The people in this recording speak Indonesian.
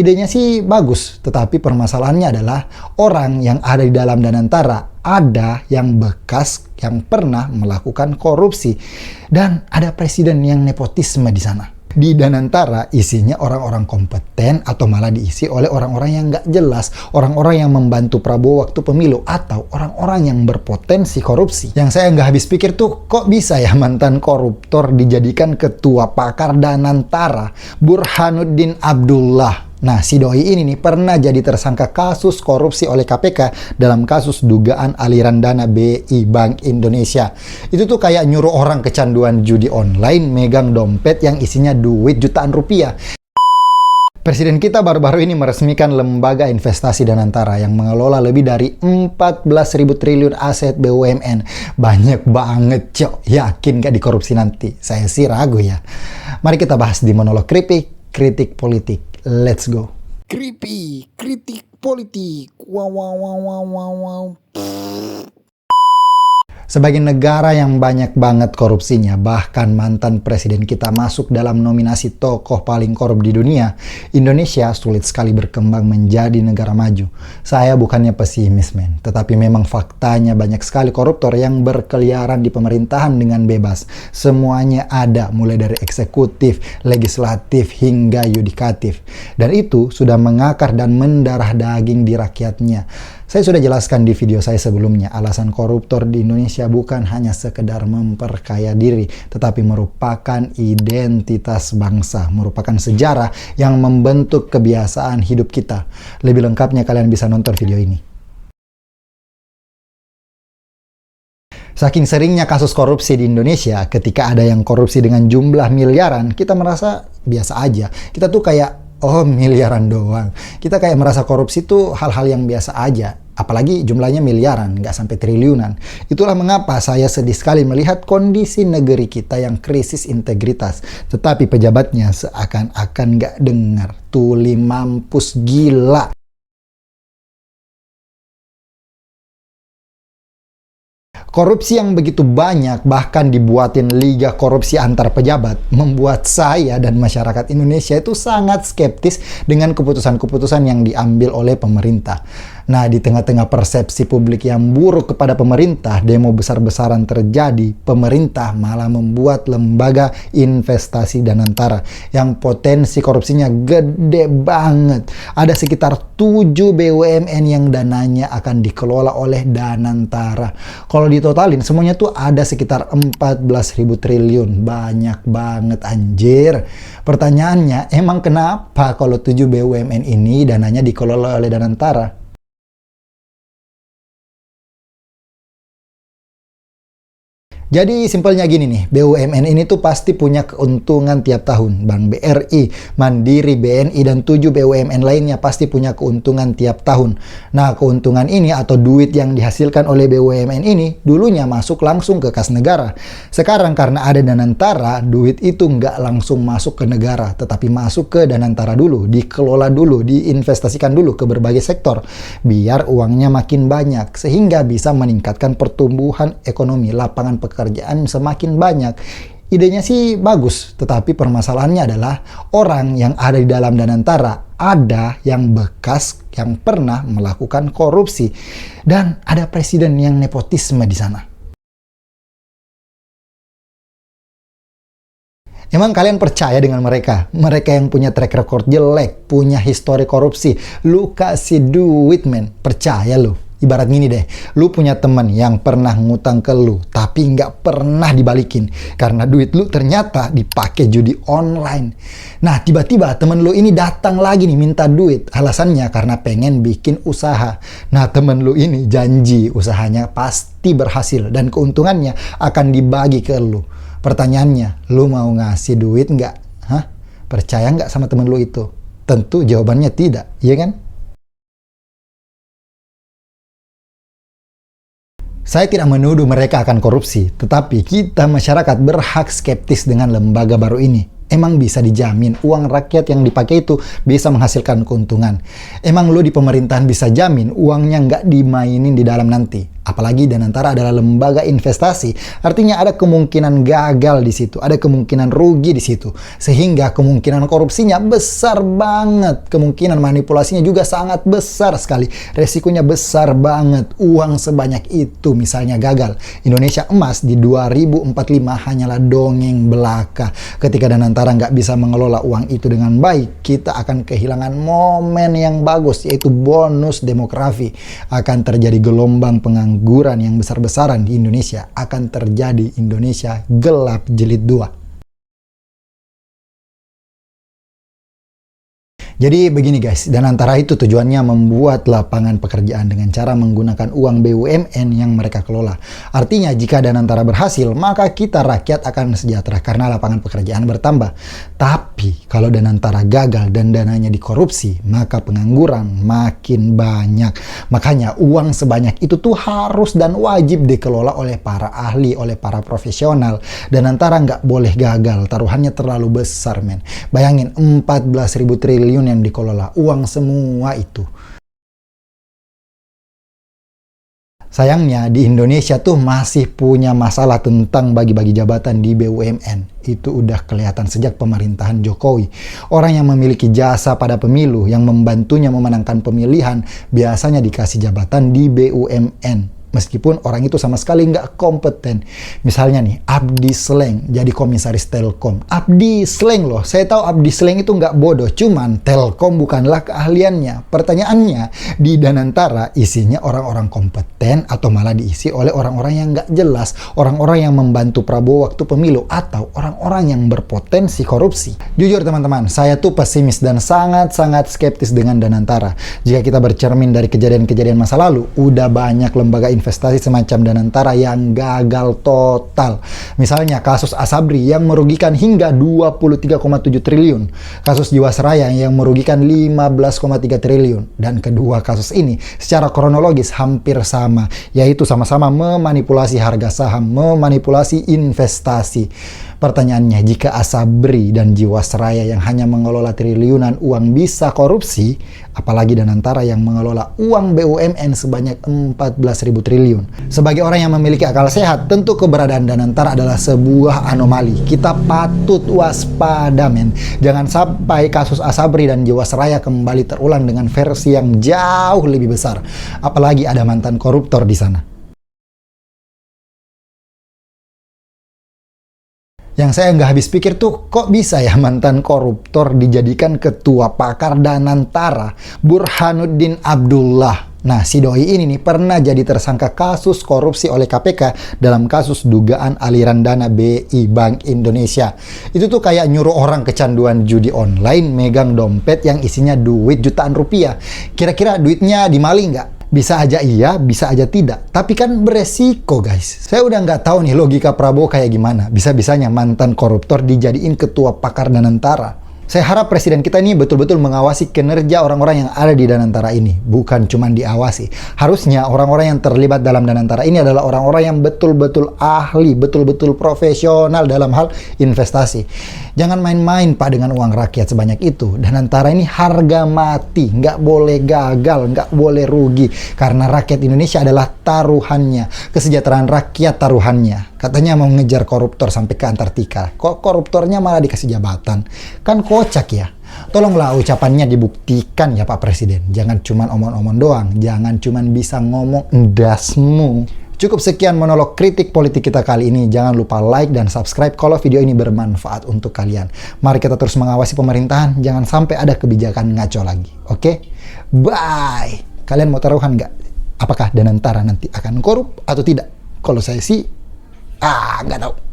Idenya sih bagus, tetapi permasalahannya adalah orang yang ada di dalam Danantara ada yang bekas yang pernah melakukan korupsi dan ada presiden yang nepotisme di sana. Di Danantara isinya orang-orang kompeten atau malah diisi oleh orang-orang yang nggak jelas, orang-orang yang membantu Prabowo waktu pemilu atau orang-orang yang berpotensi korupsi. Yang saya nggak habis pikir tuh, kok bisa ya mantan koruptor dijadikan ketua pakar Danantara, Burhanuddin Abdullah. Nah, si doi ini nih pernah jadi tersangka kasus korupsi oleh KPK dalam kasus dugaan aliran dana BI Bank Indonesia. Itu tuh kayak nyuruh orang kecanduan judi online megang dompet yang isinya duit jutaan rupiah. Presiden kita baru-baru ini meresmikan lembaga investasi Danantara yang mengelola lebih dari 14.000 triliun aset BUMN. Banyak banget, cok. Yakin gak dikorupsi nanti? Saya sih ragu ya. Mari kita bahas di monolog kritik politik. Let's go. Kritik politik. Wow. Sebagai negara yang banyak banget korupsinya, bahkan mantan presiden kita masuk dalam nominasi tokoh paling korup di dunia, Indonesia sulit sekali berkembang menjadi negara maju. Saya bukannya pesimis, men, tetapi memang faktanya banyak sekali koruptor yang berkeliaran di pemerintahan dengan bebas. Semuanya ada, mulai dari eksekutif, legislatif, hingga yudikatif. Dan itu sudah mengakar dan mendarah daging di rakyatnya. Saya sudah jelaskan di video saya sebelumnya, alasan koruptor di Indonesia bukan hanya sekedar memperkaya diri, tetapi merupakan identitas bangsa, merupakan sejarah yang membentuk kebiasaan hidup kita. Lebih lengkapnya kalian bisa nonton video ini. Saking seringnya kasus korupsi di Indonesia, ketika ada yang korupsi dengan jumlah miliaran, kita merasa biasa aja. Kita tuh kayak, oh miliaran doang. Kita kayak merasa korupsi tuh hal-hal yang biasa aja. Apalagi jumlahnya miliaran, nggak sampai triliunan. Itulah mengapa saya sedih sekali melihat kondisi negeri kita yang krisis integritas. Tetapi pejabatnya seakan-akan nggak dengar. Tuli mampus gila. Korupsi yang begitu banyak, bahkan dibuatin liga korupsi antar pejabat, membuat saya dan masyarakat Indonesia itu sangat skeptis dengan keputusan-keputusan yang diambil oleh pemerintah. Nah, di tengah-tengah persepsi publik yang buruk kepada pemerintah, demo besar-besaran terjadi, pemerintah malah membuat lembaga investasi Danantara yang potensi korupsinya gede banget. Ada sekitar 7 BUMN yang dananya akan dikelola oleh Danantara. Kalau ditotalin semuanya tuh ada sekitar 14.000 triliun. Banyak banget anjir. Pertanyaannya, emang kenapa kalau 7 BUMN ini dananya dikelola oleh Danantara? Jadi simpelnya gini nih, BUMN ini tuh pasti punya keuntungan tiap tahun. Bank BRI, Mandiri, BNI, dan 7 BUMN lainnya pasti punya keuntungan tiap tahun. Nah, keuntungan ini atau duit yang dihasilkan oleh BUMN ini dulunya masuk langsung ke kas negara. Sekarang karena ada Danantara, duit itu nggak langsung masuk ke negara, tetapi masuk ke Danantara dulu, dikelola dulu, diinvestasikan dulu ke berbagai sektor, biar uangnya makin banyak, sehingga bisa meningkatkan pertumbuhan ekonomi, lapangan pekerjaan semakin banyak. Idenya sih bagus, tetapi permasalahannya adalah orang yang ada di dalam Danantara ada yang bekas yang pernah melakukan korupsi dan ada presiden yang nepotisme di sana. Emang kalian percaya dengan mereka? Mereka yang punya track record jelek, punya histori korupsi, lu kasih duit, men, percaya lu? Ibarat gini deh, lu punya teman yang pernah ngutang ke lu, tapi nggak pernah dibalikin. Karena duit lu ternyata dipakai judi online. Nah, tiba-tiba temen lu ini datang lagi nih minta duit. Alasannya karena pengen bikin usaha. Nah, temen lu ini janji usahanya pasti berhasil dan keuntungannya akan dibagi ke lu. Pertanyaannya, lu mau ngasih duit nggak? Hah? Percaya nggak sama temen lu itu? Tentu jawabannya tidak, iya kan? Saya tidak menuduh mereka akan korupsi, tetapi kita masyarakat berhak skeptis dengan lembaga baru ini. Emang bisa dijamin uang rakyat yang dipakai itu bisa menghasilkan keuntungan? Emang lo di pemerintahan bisa jamin uangnya nggak dimainin di dalam nanti? Apalagi Danantara adalah lembaga investasi, artinya ada kemungkinan gagal di situ, ada kemungkinan rugi di situ, sehingga kemungkinan korupsinya besar banget, kemungkinan manipulasinya juga sangat besar sekali, resikonya besar banget. Uang sebanyak itu misalnya gagal, Indonesia emas di 2045 hanyalah dongeng belaka. Ketika Danantara nggak bisa mengelola uang itu dengan baik, kita akan kehilangan momen yang bagus, yaitu bonus demografi. Akan terjadi gelombang pengangguran yang besar-besaran di Indonesia, akan terjadi Indonesia gelap jilid 2. Jadi begini guys, Danantara itu tujuannya membuat lapangan pekerjaan dengan cara menggunakan uang BUMN yang mereka kelola. Artinya jika Danantara berhasil, maka kita rakyat akan sejahtera karena lapangan pekerjaan bertambah. Tapi kalau Danantara gagal dan dananya dikorupsi, maka pengangguran makin banyak. Makanya uang sebanyak itu tuh harus dan wajib dikelola oleh para ahli, oleh para profesional. Danantara nggak boleh gagal, taruhannya terlalu besar men. Bayangin 14.000 triliun yang dikelola, uang semua itu. Sayangnya di Indonesia tuh masih punya masalah tentang bagi-bagi jabatan di BUMN. Itu udah kelihatan sejak pemerintahan Jokowi. Orang yang memiliki jasa pada pemilu, yang membantunya memenangkan pemilihan, biasanya dikasih jabatan di BUMN. Meskipun orang itu sama sekali nggak kompeten. Misalnya nih, Abdi Sleng jadi komisaris Telkom. Abdi Sleng loh, saya tahu Abdi Sleng itu nggak bodoh, cuman Telkom bukanlah keahliannya. Pertanyaannya, di Danantara isinya orang-orang kompeten atau malah diisi oleh orang-orang yang nggak jelas, orang-orang yang membantu Prabowo waktu pemilu, atau orang-orang yang berpotensi korupsi. Jujur teman-teman, saya tuh pesimis dan sangat-sangat skeptis dengan Danantara. Jika kita bercermin dari kejadian-kejadian masa lalu, udah banyak lembaga investasi semacam Danantara yang gagal total. Misalnya kasus Asabri yang merugikan hingga 23,7 triliun. Kasus Jiwasraya yang merugikan 15,3 triliun. Dan kedua kasus ini secara kronologis hampir sama, yaitu sama-sama memanipulasi harga saham, memanipulasi investasi. Pertanyaannya, jika Asabri dan Jiwasraya yang hanya mengelola triliunan uang bisa korupsi, apalagi Danantara yang mengelola uang BUMN sebanyak 14.000 triliun. Sebagai orang yang memiliki akal sehat, tentu keberadaan Danantara adalah sebuah anomali. Kita patut waspada men. Jangan sampai kasus Asabri dan Jiwasraya kembali terulang dengan versi yang jauh lebih besar. Apalagi ada mantan koruptor di sana. Yang saya nggak habis pikir tuh, kok bisa ya mantan koruptor dijadikan ketua pakar Danantara, Burhanuddin Abdullah. Nah, si doi ini nih pernah jadi tersangka kasus korupsi oleh KPK dalam kasus dugaan aliran dana BI Bank Indonesia. Itu tuh kayak nyuruh orang kecanduan judi online megang dompet yang isinya duit jutaan rupiah. Kira-kira duitnya dimaling nggak? Bisa aja iya, bisa aja tidak. Tapi kan beresiko guys. Saya udah nggak tahu nih logika Prabowo kayak gimana. Bisa-bisanya mantan koruptor dijadiin ketua pakar Danantara. Saya harap presiden kita ini betul-betul mengawasi kinerja orang-orang yang ada di Danantara ini. Bukan cuma diawasi. Harusnya orang-orang yang terlibat dalam Danantara ini adalah orang-orang yang betul-betul ahli, betul-betul profesional dalam hal investasi. Jangan main-main Pak dengan uang rakyat sebanyak itu. Danantara ini harga mati. Nggak boleh gagal, nggak boleh rugi. Karena rakyat Indonesia adalah taruhannya. Kesejahteraan rakyat taruhannya. Katanya mau ngejar koruptor sampai ke Antartika. Kok koruptornya malah dikasih jabatan? Kan kocak ya. Tolonglah ucapannya dibuktikan ya Pak Presiden. Jangan cuman omong-omong doang. Jangan cuman bisa ngomong endasmu. Cukup sekian monolog kritik politik kita kali ini. Jangan lupa like dan subscribe kalau video ini bermanfaat untuk kalian. Mari kita terus mengawasi pemerintahan. Jangan sampai ada kebijakan ngaco lagi. Oke? Bye! Kalian mau taruhan nggak? Apakah Danantara nanti akan korup atau tidak? Kalau saya sih, nggak tahu.